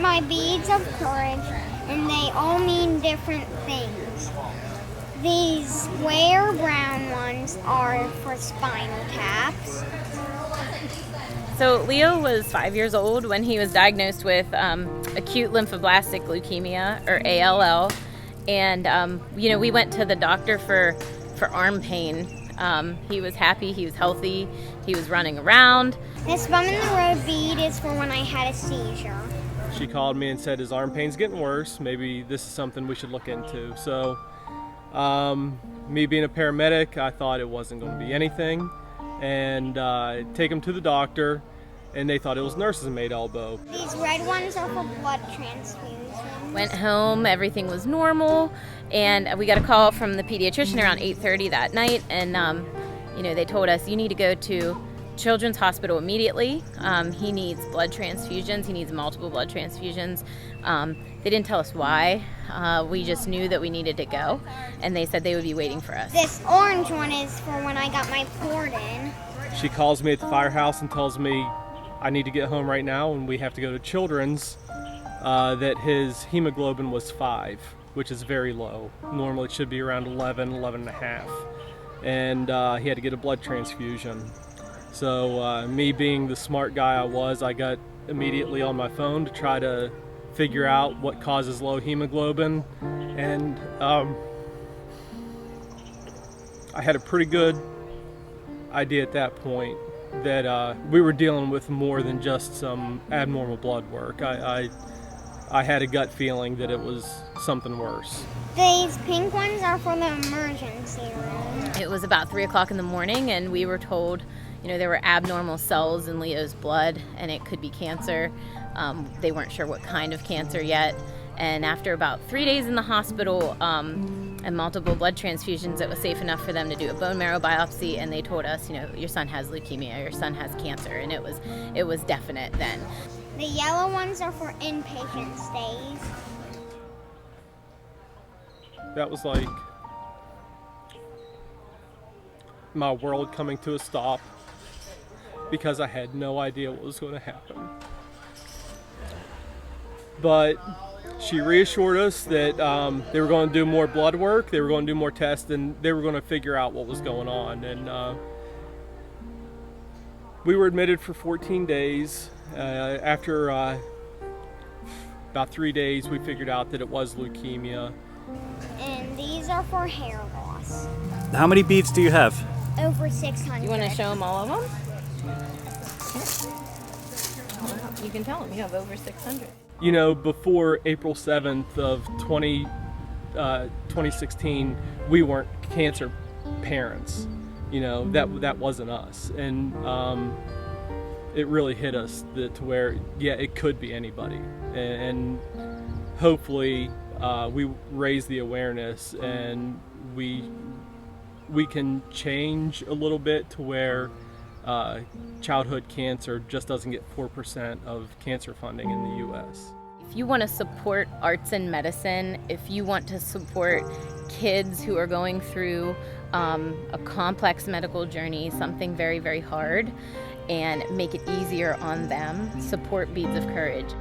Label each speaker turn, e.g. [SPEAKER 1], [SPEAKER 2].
[SPEAKER 1] my beads of courage, and they all mean different things. These square brown ones are for spinal taps.
[SPEAKER 2] So Leo was 5 years old when he was diagnosed with acute lymphoblastic leukemia, or ALL, and we went to the doctor for arm pain. He was happy, he was healthy, he was running around.
[SPEAKER 1] This bum in the road bead is for when I had a seizure.
[SPEAKER 3] She called me and said his arm pain's getting worse. Maybe this is something we should look into. So, me being a paramedic, I thought it wasn't going to be anything, and take him to the doctor, and they thought it was nurse's made elbow.
[SPEAKER 1] These red ones are for blood transfusions.
[SPEAKER 2] Went home, everything was normal, and we got a call from the pediatrician around 8:30 that night, and they told us, you need to go to Children's Hospital immediately. He needs blood transfusions. He needs multiple blood transfusions. They didn't tell us why. We just knew that we needed to go, and they said they would be waiting for us.
[SPEAKER 1] This orange one is for when I got my port in.
[SPEAKER 3] She calls me at the firehouse and tells me I need to get home right now, and we have to go to Children's, that his hemoglobin was 5, which is very low. Normally it should be around 11 and a half. And he had to get a blood transfusion. So me being the smart guy I was, I got immediately on my phone to try to figure out what causes low hemoglobin. And I had a pretty good idea at that point that we were dealing with more than just some abnormal blood work. I had a gut feeling that it was something worse.
[SPEAKER 1] These pink ones are for the emergency room.
[SPEAKER 2] It was about 3 o'clock in the morning, and we were told, there were abnormal cells in Leo's blood, and it could be cancer. They weren't sure what kind of cancer yet. And after about 3 days in the hospital and multiple blood transfusions, it was safe enough for them to do a bone marrow biopsy, and they told us, your son has leukemia, your son has cancer, and it was definite then.
[SPEAKER 1] The yellow ones are for inpatient stays.
[SPEAKER 3] That was like my world coming to a stop, because I had no idea what was going to happen. But she reassured us that they were going to do more blood work, they were going to do more tests, and they were going to figure out what was going on. And we were admitted for 14 days. After about 3 days, we figured out that it was leukemia.
[SPEAKER 1] And these are for hair loss.
[SPEAKER 4] How many beads do you have?
[SPEAKER 1] Over 600.
[SPEAKER 2] You want to show them all of them? You can tell them you have over 600.
[SPEAKER 3] Before April 7th of 2016, we weren't cancer parents. That wasn't us. And it really hit us to where, it could be anybody. And hopefully we raise the awareness, and we can change a little bit to where childhood cancer just doesn't get 4% of cancer funding in the U.S.
[SPEAKER 2] If you want to support arts and medicine, if you want to support kids who are going through a complex medical journey, something very, very hard, and make it easier on them, support Beads of Courage.